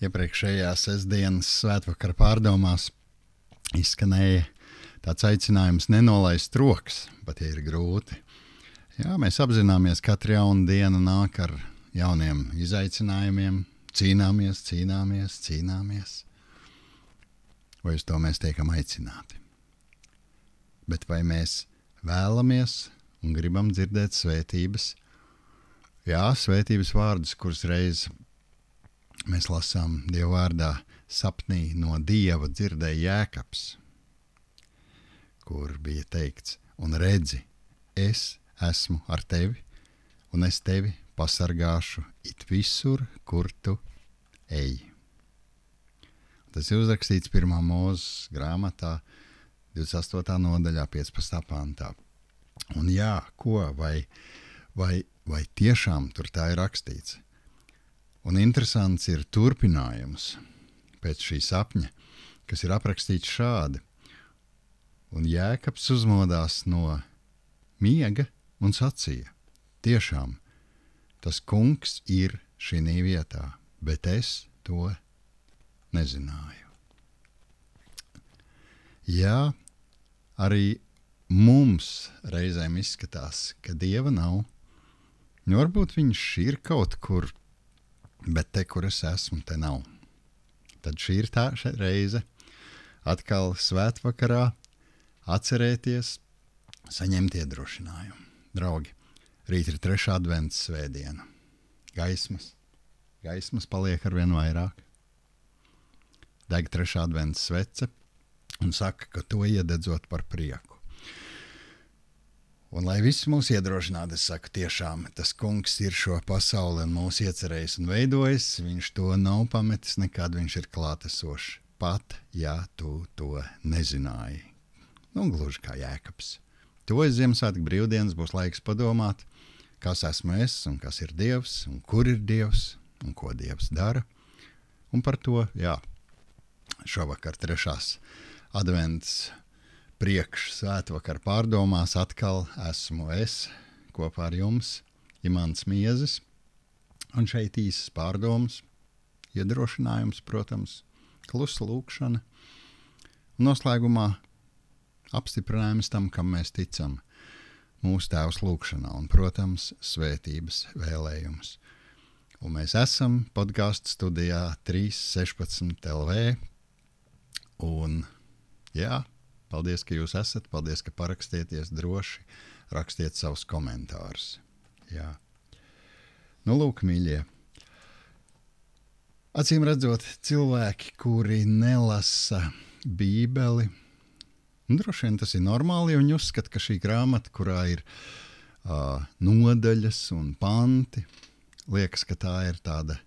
iepriekšējā sestdienas svētvakara pārdomās izskanēja tāds aicinājums nenolaist rokas, pat ja ir grūti. Jā, mēs apzināmies, ka katra jauna diena nāk ar jauniem izaicinājumiem, cīnāmies. Vai uz to mēs tiekam aicināti? Bet vai mēs vēlamies un gribam dzirdēt svētības? Jā, svētības vārdus, kurus reiz mēs lasām Dieva vārdā sapnī no Dieva dzirdēja Jēkabs, kur bija teikts, un redzi, es esmu ar tevi, un es tevi pasargāšu it visur, kur tu ej. Tas ir uzrakstīts 1. Mūzes grāmatā, 28. nodaļā, 15. pantā. Un jā, vai tiešām tur tā ir rakstīts? Un interesants ir turpinājums pēc šī sapņa, kas ir aprakstīts šādi. Un Jēkabs uzmodās no miega un sacīja, tiešām, tas kungs ir šī vietā, bet es to nezināju. Jā, arī mums reizēm izskatās, ka Dieva nav. Varbūt viņš ir kaut kur, bet te, kur es esmu, te nav. Tad šī ir tā reize atkal svētvakarā atcerēties, saņemt iedrošinājumu. Draugi, rīt ir 3. advents svētdiena. Gaismas paliek arvien vairāk. Deg 3. advents svece un saka, ka to iededzot par prieku. Un lai viss mūs iedrošinātu, es saku, tiešām tas kungs ir šo pasauli un mūs iecerējis un veidojis, viņš to nav pametis nekad, viņš ir klātesošs, pat ja tu to nezināji. Gluži kā Jēkabs. Tuvojas Ziemassvētku brīvdienas, būs laiks padomāt, kas esmu es un kas ir Dievs un kur ir Dievs un ko Dievs dara. Un par to, jā, šovakar 3. advents svētvakar pārdomās atkal esmu es kopā ar jums, Imants Miezis, un šeit īsas pārdomas, iedrošinājums, protams, klusa lūkšana, un noslēgumā apstiprinājums tam, kam mēs ticam, mūsu Tēvs lūkšanā, un, protams, svētības vēlējums. Un mēs esam podcastu studijā 316 LV, un jā, paldies, ka jūs esat, paldies, ka parakstieties droši, rakstiet savus komentārus. Jā. Lūk, mīļie. Acīm redzot, cilvēki, kuri nelasa Bībeli, droši vien tas ir normāli, jo viņi uzskata, ka šī grāmata, kurā ir nodaļas un panti, liekas, ka tā ir tāda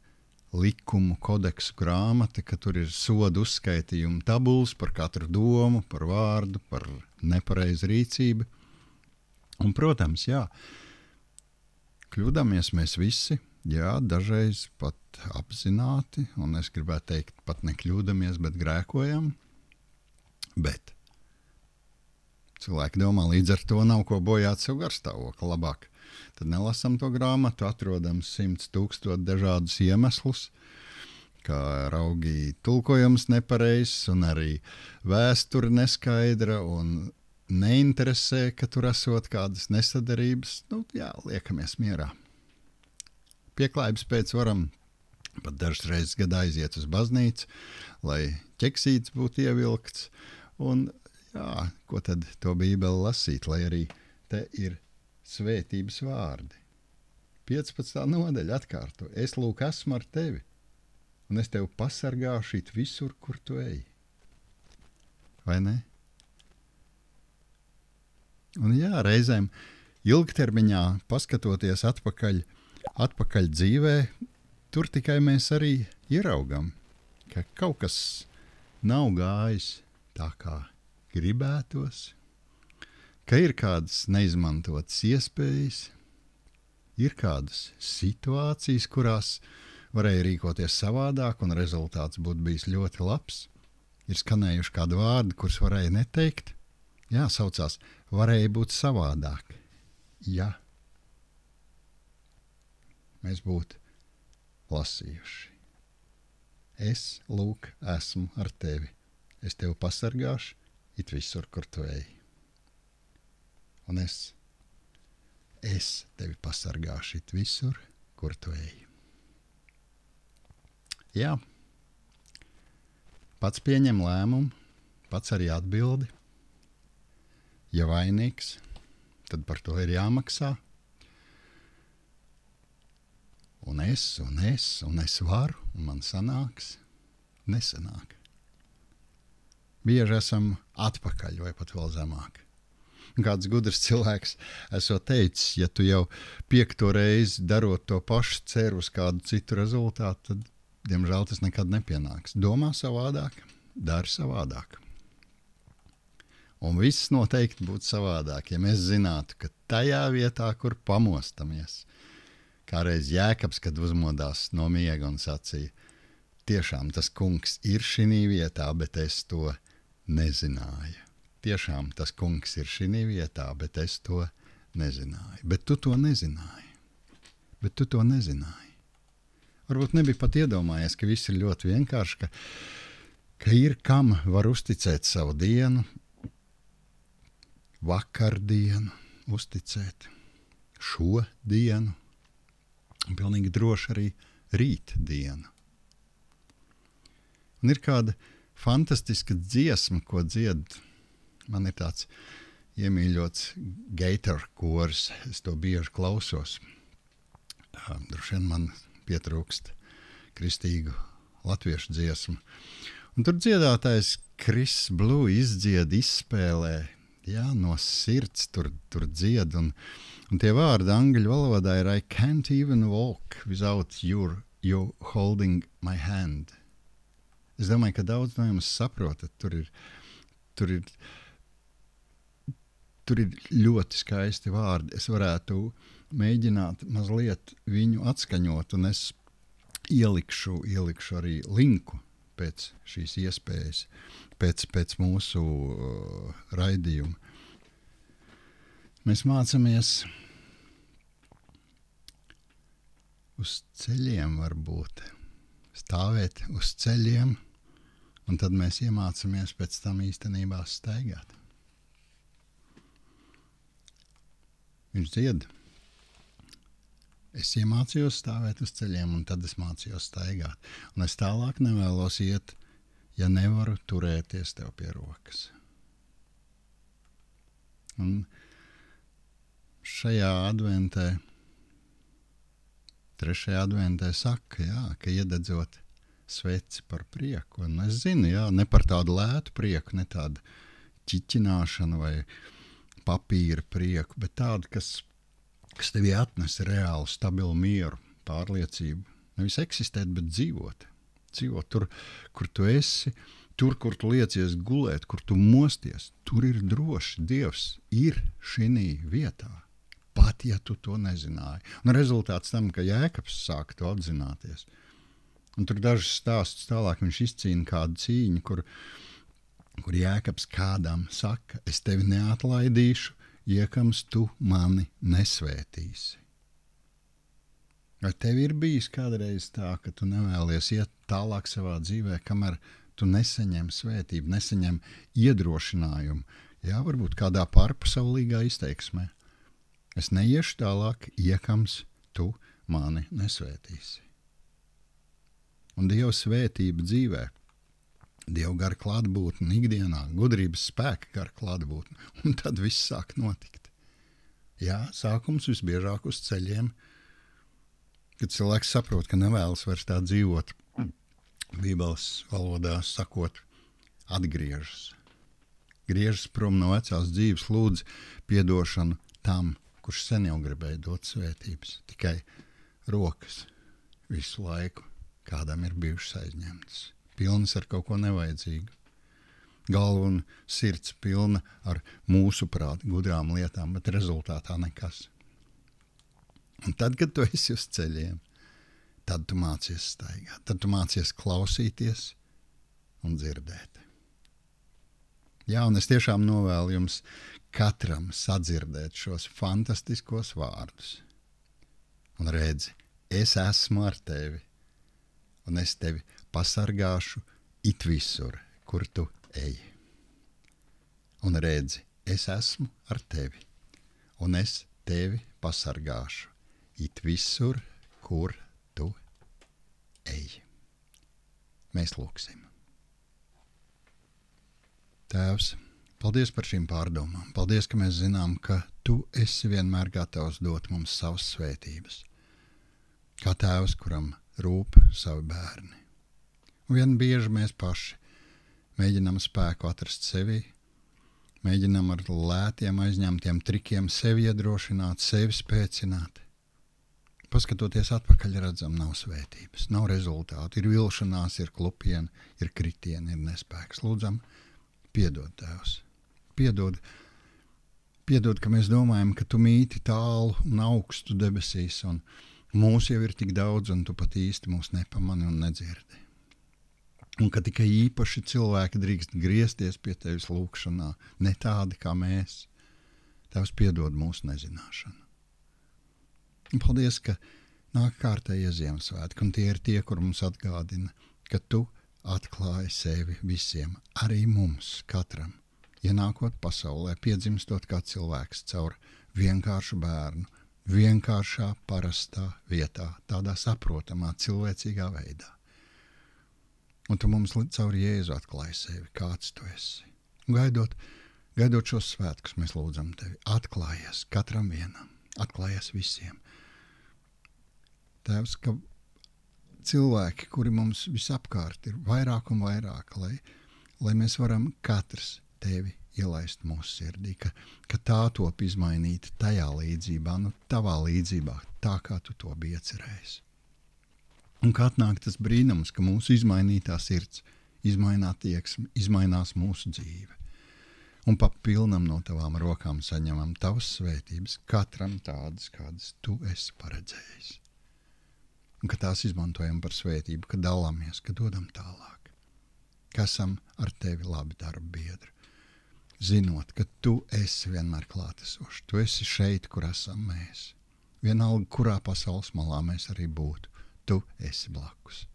likumu kodeksu grāmata, ka tur ir sodu uzskaitījumu tabulas par katru domu, par vārdu, par nepareizu rīcību. Un, protams, jā, kļūdāmies mēs visi, jā, dažreiz pat apzināti, un es gribētu teikt, pat nekļūdamies, bet grēkojam. Bet cilvēki domā, līdz ar to nav ko bojāt sev garstāvokli labāk. Tad nelasam to grāmatu, atrodam 100 000 dažādus iemeslus, kā raugi tulkojums nepareizs un arī vēsture neskaidra un neinteresē, ka tur esot kādas nesadarības. Jā, liekamies mierā. Pieklājības pēc varam pat dažas reizes gadā aiziet uz baznīcu, lai ķeksīts būtu ievilkts. Un jā, ko tad to Bībeli lasīt, lai arī te ir svētības vārdi. 15. nodaļa atkārto. Es lūk esmu ar tevi, un es tevi pasargāšu it visur, kur tu ej. Vai ne? Un jā, reizēm ilgtermiņā paskatoties atpakaļ dzīvē, tur tikai mēs arī ieraugam, ka kaut kas nav gājis tā, kā gribētos, ka ir kādas neizmantotas iespējas, ir kādas situācijas, kurās varēja rīkoties savādāk un rezultāts būtu bijis ļoti labs. Ir skanējuši kādi vārdi, kurus varēja neteikt. Jā, saucās, varēja būt savādāk. Ja mēs būtu lasījuši. Es, lūk, esmu ar tevi. Es tevi pasargāšu it visur, kur tu ej. Un es tevi pasargāšu it visur, kur tu ej. Jā, pats pieņem lēmumu, pats arī atbildi. Ja vainīgs, tad par to ir jāmaksā. Un es varu, un man sanāks, nesanāk. Bieži esam atpakaļ vai pat vēl zemāk. Kāds gudrs cilvēks esot teicis, ja tu jau 5. reizi darot to pašu ceru uz kādu citu rezultātu, tad, diemžēl, tas nekad nepienāks. Domā savādāk, dari savādāk. Un viss noteikti būtu savādāk, ja mēs zinātu, ka tajā vietā, kur pamostamies, kā reiz Jēkabs, kad uzmodās no miega un sacīja, tiešām tas kungs ir šinī vietā, bet es to nezināju. Tiešām tas kungs ir šinī vietā, bet es to nezināju. Bet tu to nezināji. Varbūt nebija pat iedomājies, ka viss ir ļoti vienkārši, ka ir kam var uzticēt savu dienu, vakardienu, uzticēt šo dienu, un pilnīgi droši arī rītdienu. Un ir kāda fantastiska dziesma, ko dzied, man ir tāds iemīļots Gator kors, es to bieži klausos. Droši vien man pietrūkst kristīgu latviešu dziesmu. Un tur dziedātājs Chris Blue izdzied, izspēlē, jā, no sirds tur dzied, un tie vārdi angļu valodā ir I can't even walk without you holding my hand. Es domāju, ka daudz no jums saprotat, tur ir ļoti skaisti vārdi. Es varētu mēģināt mazliet viņu atskaņot, un es ielikšu arī linku pēc šīs iespējas, pēc mūsu raidījuma. Mēs mācāmies uz ceļiem varbūt, stāvēt uz ceļiem, un tad mēs iemācāmies pēc tam īstenībā staigāt. Viņš dzied. Es iemācījos stāvēt uz ceļiem, un tad es mācījos staigāt. Un es tālāk nevēlos iet, ja nevaru turēties tev pie rokas. Un šajā adventē, 3. adventē saka, jā, ka iededzot sveci par prieku. Un es zinu, jā, ne par tādu lētu prieku, ne tādu ķiķināšanu vai papīra prieku, bet tādu, kas tevī atnes reālu, stabilu mieru, pārliecību. Nevis eksistēt, bet dzīvot. Dzīvot tur, kur tu esi, tur, kur tu liecies gulēt, kur tu mosties. Tur ir droši. Dievs ir šinī vietā. Pat, ja tu to nezināji. Un rezultāts tam, ka Jēkabs sāka to apzināties. Un tur dažus stāstus tālāk viņš izcīna kādu cīņu, kur Jēkabs kādam saka, es tevi neatlaidīšu, iekams tu mani nesvētīsi. Vai tev ir bijis kādreiz tā, ka tu nevēlies iet tālāk savā dzīvē, kamēr tu nesaņem svētību, nesaņem iedrošinājumu? Jā, varbūt kādā pārpasaulīgā izteiksmē. Es neiešu tālāk, iekams tu mani nesvētīsi. Un Dieva svētība dzīvē, Dieva gara klātbūtne ikdienā, gudrības spēka gara klātbūtne, un tad viss sāk notikt. Jā, sākums visbiežāk uz ceļiem, kad cilvēks saprot, ka nevēlas vairs tā dzīvot, Bībeles valodā sakot, atgriežas. Griežas prom no vecās dzīves, lūdz piedošanu tam, kurš sen jau gribēja dot svētības. Tikai rokas visu laiku kādam ir bijušas aizņemtas. Pilnas ar kaut ko nevajadzīgu. Galva un sirds pilna ar mūsu prātu gudrām lietām, bet rezultātā nekas. Un tad, kad tu esi uz ceļiem, tad tu mācies staigāt, tad tu mācies klausīties un dzirdēt. Jā, un es tiešām novēlu jums katram sadzirdēt šos fantastiskos vārdus. Un redzi, es esmu ar tevi, un es tevi pasargāšu it visur, kur tu ej. Un redzi, es esmu ar tevi, un es tevi pasargāšu it visur, kur tu ej. Mēs lūksim. Tēvs, paldies par šīm pārdomām. Paldies, ka mēs zinām, ka tu esi vienmēr gatavs dot mums savas svētības. Kā tēvs, kuram rūp savi bērni. Un vien bieži mēs paši mēģinām spēku atrast sevī, mēģinām ar lētiem aizņemtiem trikiem sevi iedrošināt, sevi spēcināt. Paskatoties atpakaļ redzam, nav svētības, nav rezultātu, ir vilšanās, ir klupieni, ir kritieni, ir nespēks. Lūdzam, piedod, Tēvs, piedod, ka mēs domājam, ka tu mīti tālu un augstu debesīs, un mūs jau ir tik daudz, un tu pat īsti mūs nepamani un nedzirdi. Un ka tikai īpaši cilvēki drīkst griezties pie tevis lūkšanā, ne tādi kā mēs. Tēvs, piedod mūsu nezināšanu. Un paldies, ka nāk kārtējie Ziemassvētki, un tie ir tie, kur mums atgādina, ka tu atklāji sevi visiem, arī mums, katram, ienākot pasaulē, piedzimstot kā cilvēks caur vienkāršu bērnu, vienkāršā, parastā vietā, tādā saprotamā, cilvēcīgā veidā. Un tu mums caur Jēzu atklāji sevi, kāds tu esi. Un gaidot šos svētkus, mēs lūdzam tevi, atklājies katram vienam, atklājies visiem. Tēvs, ka cilvēki, kuri mums visapkārt ir vairāk un vairāk, lai mēs varam katrs tevi ielaist mūsu sirdī, ka tā top izmainīta tajā līdzībā, tavā līdzībā, tā kā tu to biji iecerējis. Un kā atnāk tas brīnums, ka mūsu izmainītā sirds izmainā tieksmi, izmainās mūsu dzīve. Un pa pilnam no tavām rokām saņemam tavas svētības, katram tādas, kādas tu esi paredzējis. Un ka tās izmantojam par svētību, ka dalāmies, ka dodam tālāk, ka esam ar tevi labi darba biedri, zinot, ka tu esi vienmēr klātesošs, tu esi šeit, kur esam mēs. Vienalga, kurā pasaules malā mēs arī būtu, tu esi blakus.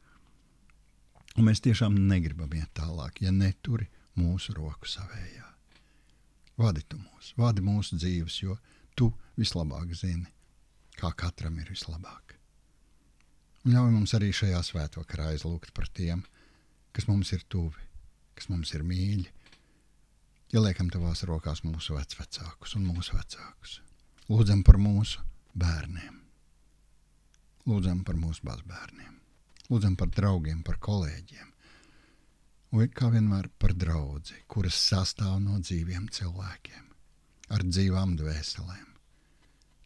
Un mēs tiešām negribam iet tālāk, ja neturi mūsu roku savējā. Vadi tu mūs, vadi mūsu dzīves, jo tu vislabāk zini, kā katram ir vislabāk. Un ļauj mums arī šajā svētvakarā aizlūgt par tiem, kas mums ir tuvi, kas mums ir mīļi. Ieliekam tavās rokās mūsu vecvecākus un mūsu vecākus. Lūdzam par mūsu bērniem. Lūdzam par mūsu mazbērniem. Lūdzam par draugiem, par kolēģiem. Un kā vienmēr par draudzi, kuras sastāv no dzīviem cilvēkiem, ar dzīvām dvēselēm.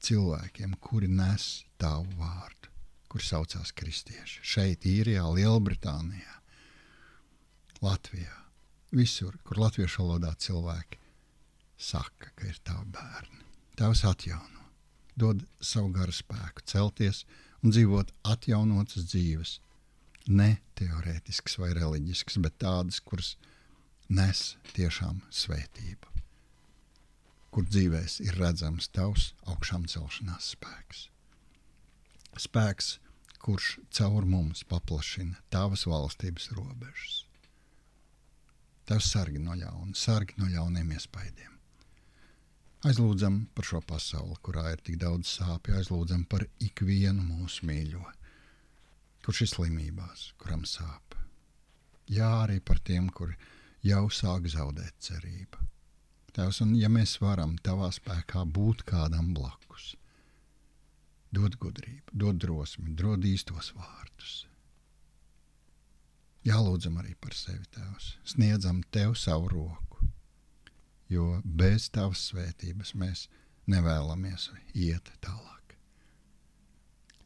Cilvēkiem, kuri nes tavu vārdu, kur saucās kristieši. Šeit, Īrijā, Lielbritānijā, Latvijā, visur, kur latviešu valodā cilvēki saka, ka ir tavi bērni. Tavs atjauno, dod savu garu spēku, celties un dzīvot atjaunotas dzīves, ne teorētisks vai reliģisks, bet tādas, kuras nes tiešām svētību, kur dzīvēs ir redzams tavs augšām celšanās spēks. Spēks, kurš caur mums paplašina tavas valstības robežas. Tavs sargi no ļauna, sargi no ļauniem iespaidiem. Aizlūdzam par šo pasauli, kurā ir tik daudz sāpju, aizlūdzam par ikvienu mūsu mīļo, kurš ir slimībās, kuram sāp. Jā, arī par tiem, kuri jau sāk zaudēt cerību. Tēvs, un ja mēs varam tavā spēkā būt kādam blakus, dod gudrību, dod drosmi, dod īstos vārdus. Jālūdzam arī par sevi, Tēvs. Sniedzam tev savu roku, jo bez tavas svētības mēs nevēlamies iet tālāk.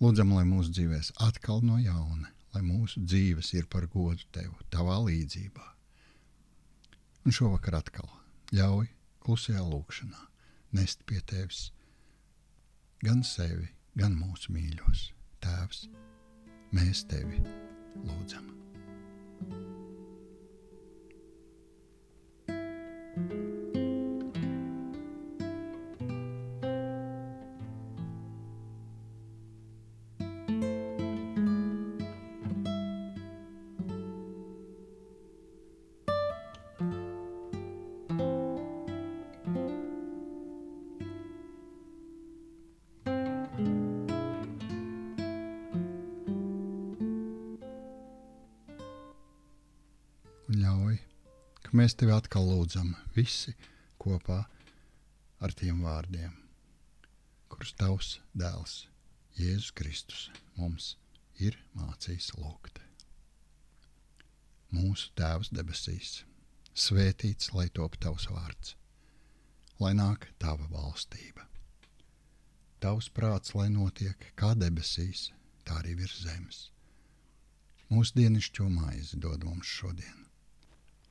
Lūdzam, lai mūsu dzīvēs atkal no jauna, lai mūsu dzīves ir par godu tev, tavā līdzībā. Un šovakar atkal ļauj klusajā lūkšanā nest pie tevis gan sevi, gan mūsu mīļos. Tēvs, mēs tevi lūdzam. mēs tevi atkal lūdzam visi kopā ar tiem vārdiem, kurus tavs dēls Jēzus Kristus mums ir mācījis lūgt. Mūsu Tēvs debesīs, svētīts, lai top tavs vārds, lai nāk tava valstība. Tavs prāts, lai notiek kā debesīs, tā arī virs zemes. Mūsu dienascho maizi dod mums šodien,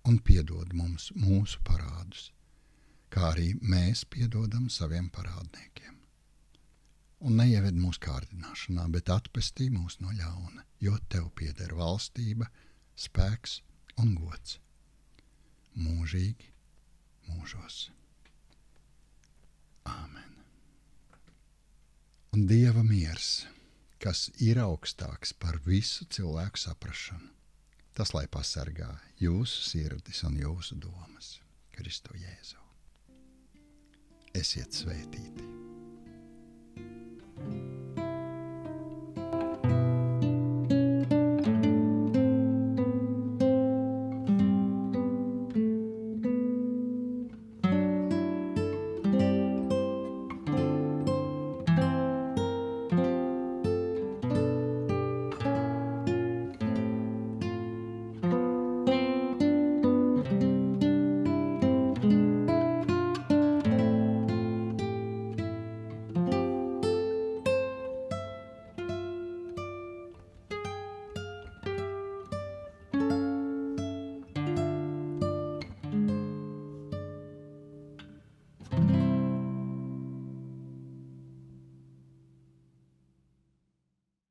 un piedod mums mūsu parādus, kā arī mēs piedodam saviem parādniekiem. Un neieved mūsu kārdināšanā, bet atpestī mūs no ļauna, jo tev pieder valstība, spēks un gods mūžīgi mūžos. Āmen. Un Dieva miers, kas ir augstāks par visu cilvēku saprašanu, tas lai pasargā jūsu sirdis un jūsu domas Kristu Jēzu. Esiet svētīti!